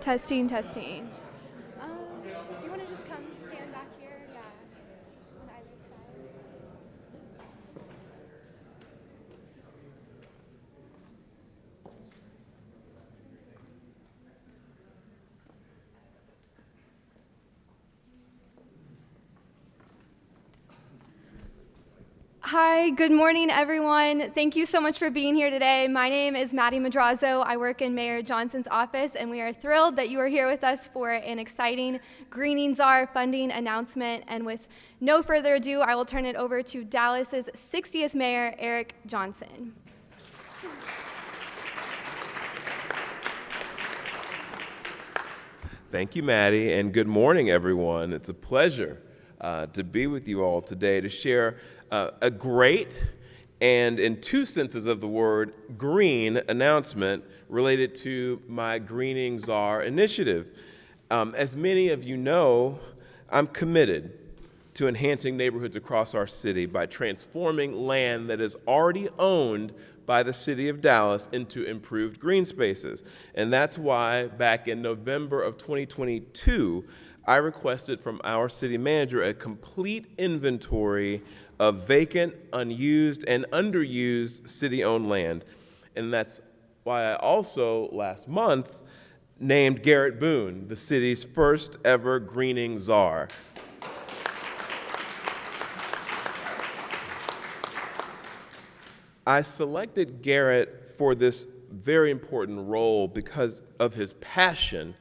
Testing, testing. If you want to just come stand back here, yeah, on either side. Hi, good morning, everyone. Thank you so much for being here today. My name is Maddie Madrazo. I work in Mayor Johnson's office, and we are thrilled that you are here with us for an exciting Greening Czar funding announcement. And with no further ado, I will turn it over to Dallas's 60th Mayor, Eric Johnson. Thank you, Maddie, and good morning, everyone. It's a pleasure to be with you all today to share a great and, in two senses of the word, green announcement related to my Greening Czar initiative. As many of you know, I'm committed to enhancing neighborhoods across our city by transforming land that is already owned by the city of Dallas into improved green spaces. And that's why back in November of 2022, I requested from our city manager a complete inventory of vacant, unused, and underused city-owned land. And that's why I also, last month, named Garrett Boone the city's first ever Greening Czar. I selected Garrett for this very important role because of his passion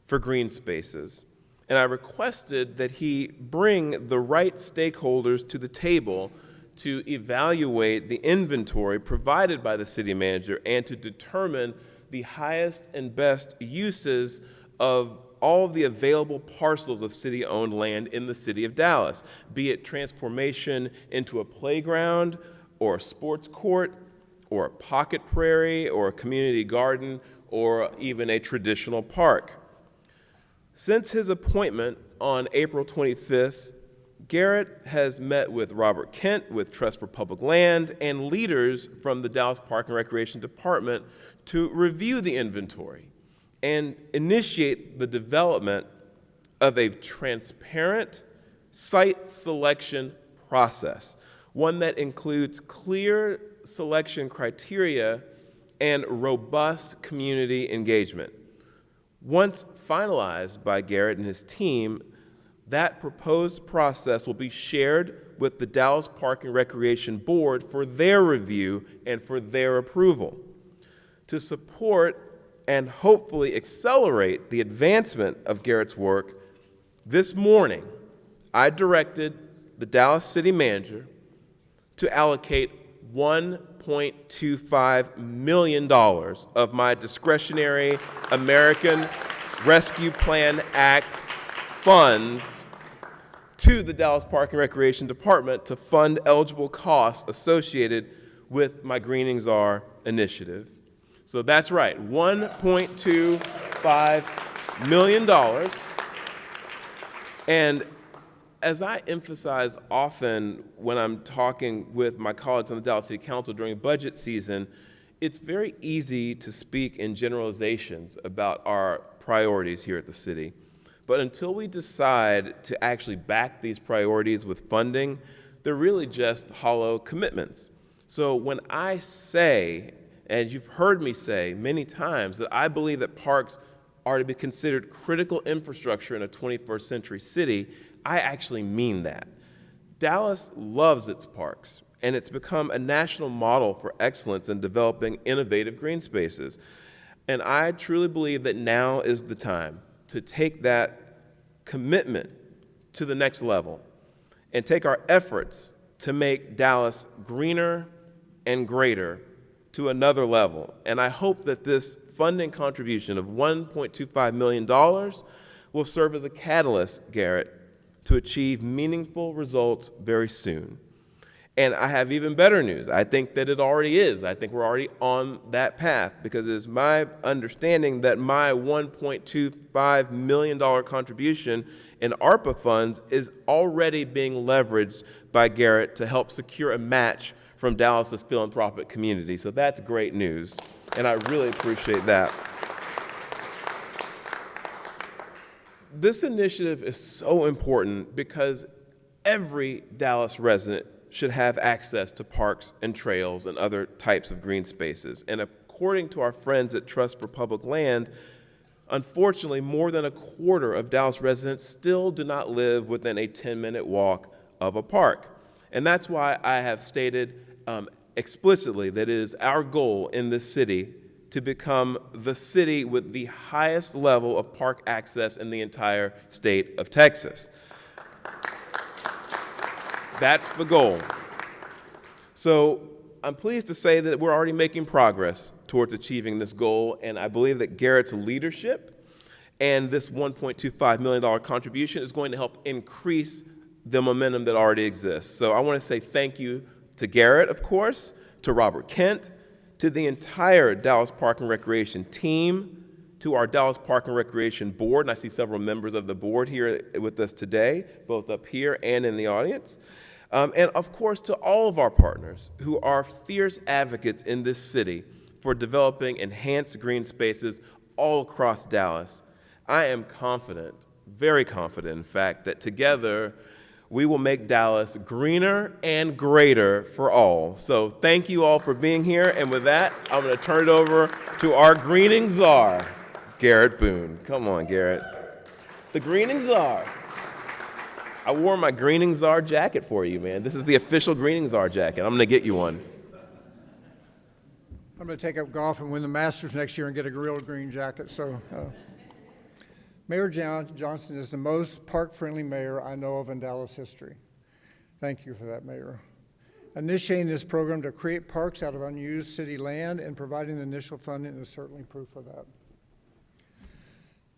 for green spaces. And I requested that he bring the right stakeholders to the table to evaluate the inventory provided by the city manager and to determine the highest and best uses of all of the available parcels of city-owned land in the city of Dallas, be it transformation into a playground or a sports court or a pocket prairie or a community garden or even a traditional park. Since his appointment on April 25th, Garrett has met with Robert Kent with Trust for Public Land and leaders from the Dallas Park and Recreation Department to review the inventory and initiate the development of a transparent site selection process, one that includes clear selection criteria and robust community engagement. Once finalized by Garrett and his team, that proposed process will be shared with the Dallas Park and Recreation Board for their review and for their approval. To support and hopefully accelerate the advancement of Garrett's work, this morning I directed the Dallas City Manager to allocate $1.25 million of my discretionary American Rescue Plan Act funds to the Dallas Park and Recreation Department to fund eligible costs associated with my Greening Czar initiative. So that's right, $1.25 million. And as I emphasize often when I'm talking with my colleagues on the Dallas City Council during budget season, it's very easy to speak in generalizations about our priorities here at the city. But until we decide to actually back these priorities with funding, they're really just hollow commitments. So when I say, and you've heard me say many times, that I believe that parks are to be considered critical infrastructure in a 21st century city, I actually mean that. Dallas loves its parks, and it's become a national model for excellence in developing innovative green spaces. And I truly believe that now is the time to take that commitment to the next level and take our efforts to make Dallas greener and greater to another level. And I hope that this funding contribution of $1.25 million will serve as a catalyst, Garrett, to achieve meaningful results very soon. And I have even better news. I think that it already is. I think we're already on that path, because it's my understanding that my $1.25 million contribution in ARPA funds is already being leveraged by Garrett to help secure a match from Dallas's philanthropic community. So that's great news, and I really appreciate that. This initiative is so important because every Dallas resident should have access to parks and trails and other types of green spaces. And according to our friends at Trust for Public Land, unfortunately, more than a quarter of Dallas residents still do not live within a 10-minute walk of a park. And that's why I have stated explicitly that it is our goal in this city to become the city with the highest level of park access in the entire state of Texas. That's the goal. So I'm pleased to say that we're already making progress towards achieving this goal, and I believe that Garrett's leadership and this $1.25 million contribution is going to help increase the momentum that already exists. So I want to say thank you to Garrett, of course, to Robert Kent, to the entire Dallas Park and Recreation team, to our Dallas Park and Recreation Board, and I see several members of the board here with us today, both up here and in the audience. And of course, to all of our partners who are fierce advocates in this city for developing enhanced green spaces all across Dallas. I am confident, very confident, in fact, that together we will make Dallas greener and greater for all. So thank you all for being here. And with that, I'm going to turn it over to our greening czar, Garrett Boone. Come on, Garrett. The greening czar. I wore my greening czar jacket for you, man. This is the official greening czar jacket. I'm going to get you one. I'm going to take up golf and win the Masters next year and get a Gorilla Green jacket. Mayor Johnson is the most park-friendly mayor I know of in Dallas history. Thank you for that, Mayor. Initiating this program to create parks out of unused city land and providing the initial funding is certainly proof of that.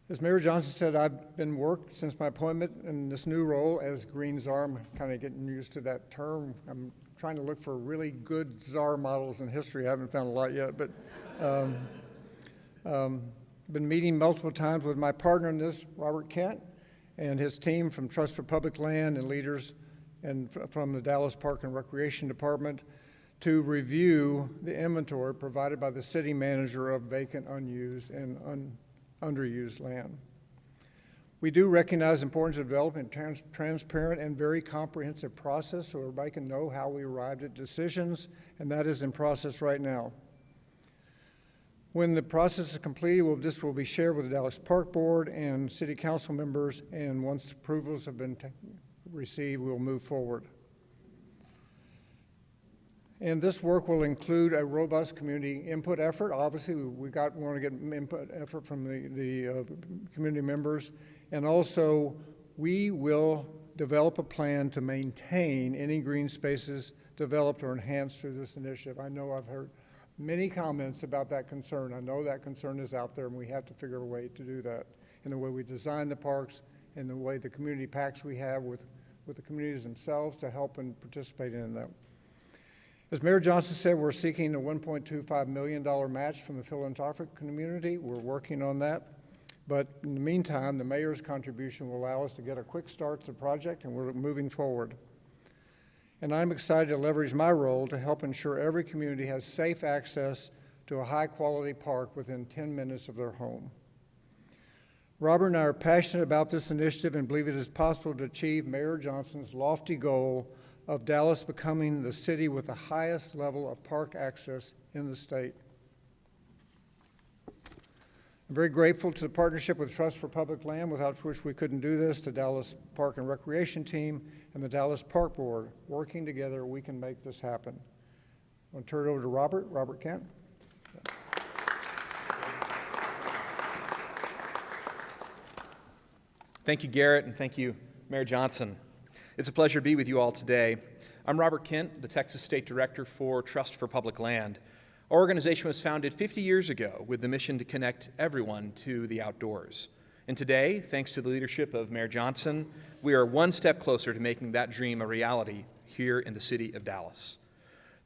As Mayor Johnson said, I've been worked since my appointment in this new role as Green Czar. I'm kind of getting used to that term. I'm trying to look for really good czar models in history. I haven't found a lot yet, but been meeting multiple times with my partner in this, Robert Kent, and his team from Trust for Public Land and leaders and from the Dallas Park and Recreation Department to review the inventory provided by the city manager of vacant, unused, and underused land. We do recognize the importance of developing a transparent and very comprehensive process so everybody can know how we arrived at decisions, and that is in process right now. When the process is completed, this will be shared with the Dallas Park Board and City Council members, and once approvals have been received, we'll move forward. And this work will include a robust community input effort. Obviously, we want to get input effort from the community members. And also, we will develop a plan to maintain any green spaces developed or enhanced through this initiative. I know I've heard many comments about that concern. I know that concern is out there, and we have to figure a way to do that in the way we design the parks, in the way the community packs we have with the communities themselves to help and participate in them. As Mayor Johnson said, we're seeking a $1.25 million match from the philanthropic community. We're working on that. But in the meantime, the mayor's contribution will allow us to get a quick start to the project, and we're moving forward. And I'm excited to leverage my role to help ensure every community has safe access to a high-quality park within 10 minutes of their home. Robert and I are passionate about this initiative and believe it is possible to achieve Mayor Johnson's lofty goal of Dallas becoming the city with the highest level of park access in the state. I'm very grateful to the partnership with Trust for Public Land, without which we couldn't do this, the Dallas Park and Recreation team, and the Dallas Park Board. Working together, we can make this happen. I'm going to turn it over to Robert Kent. Thank you, Garrett, and thank you, Mayor Johnson. It's a pleasure to be with you all today. I'm Robert Kent, the Texas State Director for Trust for Public Land. Our organization was founded 50 years ago with the mission to connect everyone to the outdoors. And today, thanks to the leadership of Mayor Johnson, we are one step closer to making that dream a reality here in the city of Dallas.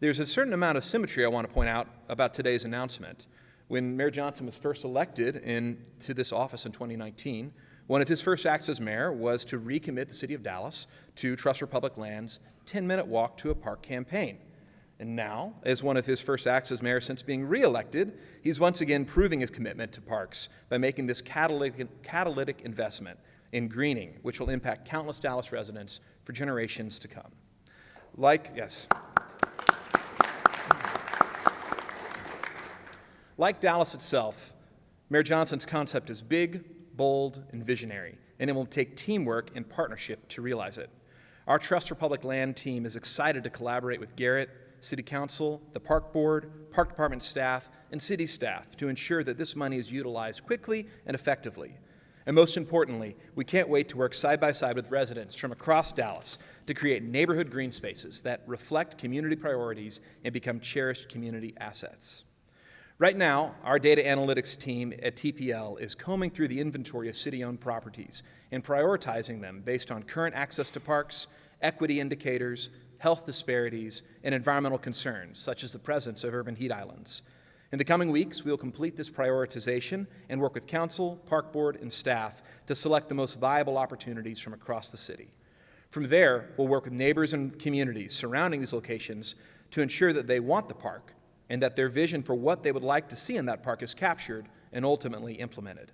There's a certain amount of symmetry I want to point out about today's announcement. When Mayor Johnson was first elected into this office in 2019, one of his first acts as mayor was to recommit the city of Dallas to Trust for Public Land's 10-minute walk to a park campaign. And now, as one of his first acts as mayor since being reelected, he's once again proving his commitment to parks by making this catalytic investment in greening, which will impact countless Dallas residents for generations to come. Like Dallas itself, Mayor Johnson's concept is big, bold, and visionary, and it will take teamwork and partnership to realize it. Our Trust for Public Land team is excited to collaborate with Garrett, City Council, the Park Board, Park Department staff, and city staff to ensure that this money is utilized quickly and effectively. And most importantly, we can't wait to work side by side with residents from across Dallas to create neighborhood green spaces that reflect community priorities and become cherished community assets. Right now, our data analytics team at TPL is combing through the inventory of city-owned properties and prioritizing them based on current access to parks, equity indicators, health disparities, and environmental concerns, such as the presence of urban heat islands. In the coming weeks, we will complete this prioritization and work with council, park board, and staff to select the most viable opportunities from across the city. From there, we'll work with neighbors and communities surrounding these locations to ensure that they want the park and that their vision for what they would like to see in that park is captured and ultimately implemented.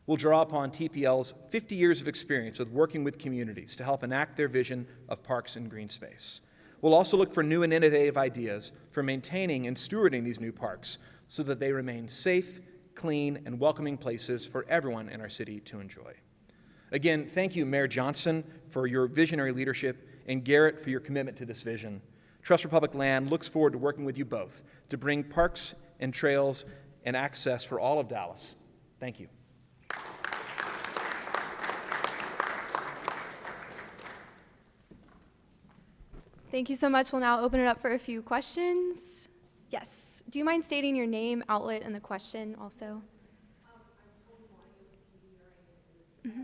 We'll draw upon TPL's 50 years of experience with working with communities to help enact their vision of parks and green space. We'll also look for new and innovative ideas for maintaining and stewarding these new parks so that they remain safe, clean, and welcoming places for everyone in our city to enjoy. Again, thank you, Mayor Johnson, for your visionary leadership, and Garrett for your commitment to this vision. Trust for Public Land looks forward to working with you both to bring parks and trails and access for all of Dallas. Thank you. Thank you so much. We'll now open it up for a few questions. Yes. Do you mind stating your name, outlet, and the question also? Mm-hmm.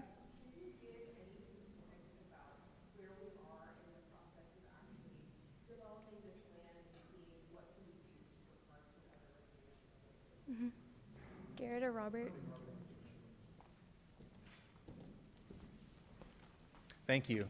Garrett or Robert? Thank you.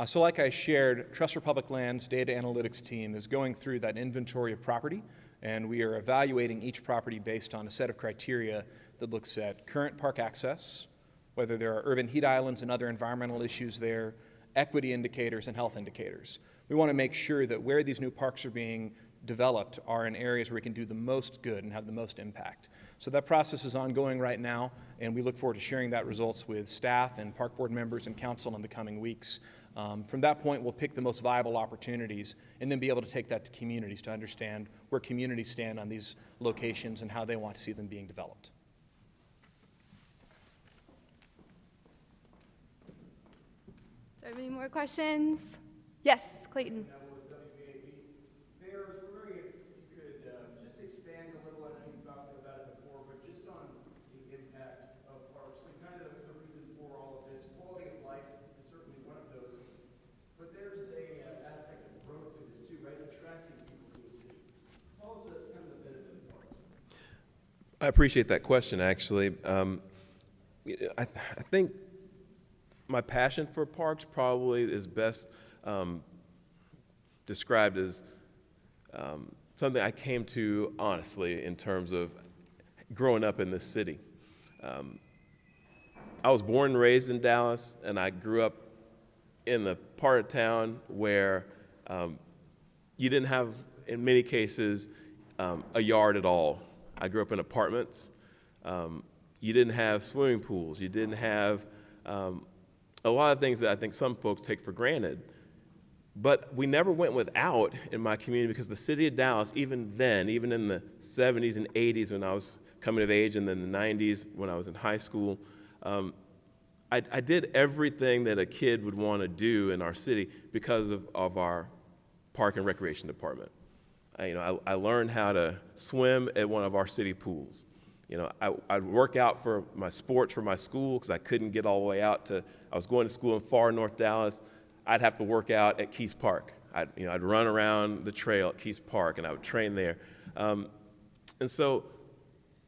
So like I shared, Trust for Public Land's data analytics team is going through that inventory of property, and we are evaluating each property based on a set of criteria that looks at current park access, whether there are urban heat islands and other environmental issues there, equity indicators, and health indicators. We want to make sure that where these new parks are being developed are in areas where we can do the most good and have the most impact. So that process is ongoing right now, and we look forward to sharing that results with staff and park board members and council in the coming weeks. From that point, we'll pick the most viable opportunities and then be able to take that to communities to understand where communities stand on these locations and how they want to see them being developed. Do I have any more questions? Yes, Clayton. I appreciate that question, actually. I think my passion for parks probably is best described as something I came to honestly in terms of growing up in this city. I was born and raised in Dallas, and I grew up in the part of town where you didn't have, in many cases, a yard at all. I grew up in apartments. You didn't have swimming pools. You didn't have a lot of things that I think some folks take for granted. But we never went without in my community because the city of Dallas, even then, even in the 70s and 80s when I was coming of age, and then the 90s when I was in high school, I did everything that a kid would want to do in our city because of our park and recreation department. I learned how to swim at one of our city pools. I'd work out for my sports for my school because I couldn't get all the way out to, I was going to school in far North Dallas. I'd have to work out at Keys Park. I'd run around the trail at Keys Park, and I would train there. And so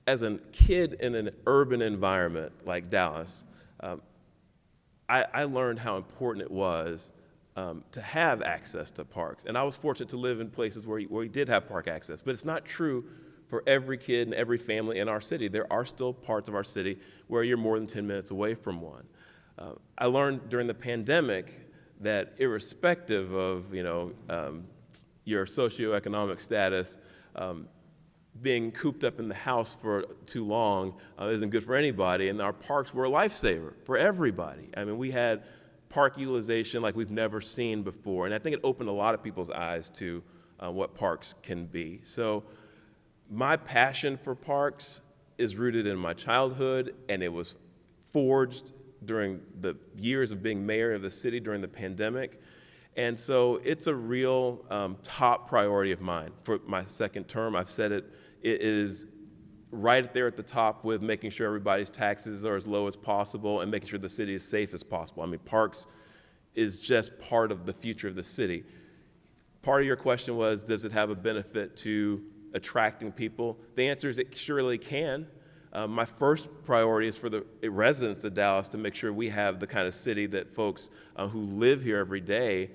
as a kid in an urban environment like Dallas, I learned how important it was to have access to parks. And I was fortunate to live in places where we did have park access. But it's not true for every kid and every family in our city. There are still parts of our city where you're more than 10 minutes away from one. I learned during the pandemic that irrespective of your socioeconomic status, being cooped up in the house for too long isn't good for anybody, and our parks were a lifesaver for everybody. I mean, we had park utilization like we've never seen before, and I think it opened a lot of people's eyes to what parks can be. So my passion for parks is rooted in my childhood, and it was forged during the years of being mayor of the city during the pandemic. And so it's a real top priority of mine for my second term. I've said it is right there at the top with making sure everybody's taxes are as low as possible and making sure the city is safe as possible. I mean, parks is just part of the future of the city. Part of your question was, does it have a benefit to attracting people? The answer is it surely can. My first priority is for the residents of Dallas to make sure we have the kind of city that folks who live here every day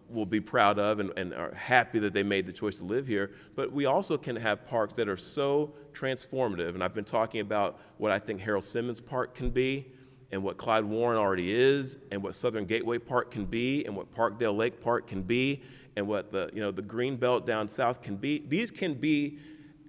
will be proud of and are happy that they made the choice to live here. But we also can have parks that are so transformative, and I've been talking about what I think Harold Simmons Park can be, and what Clyde Warren already is, and what Southern Gateway Park can be, and what Parkdale Lake Park can be, and what the green belt down south can be. These can be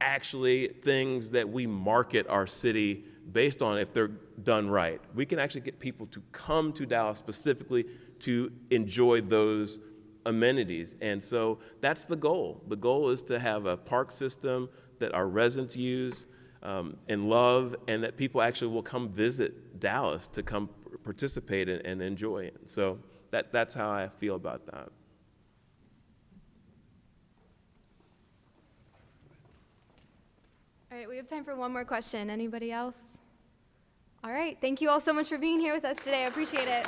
actually things that we market our city based on if they're done right. We can actually get people to come to Dallas specifically to enjoy those amenities. And so that's the goal. The goal is to have a park system that our residents use and love, and that people actually will come visit Dallas to come participate and enjoy it. So that's how I feel about that. All right, we have time for one more question. Anybody else? All right, thank you all so much for being here with us today. I appreciate it.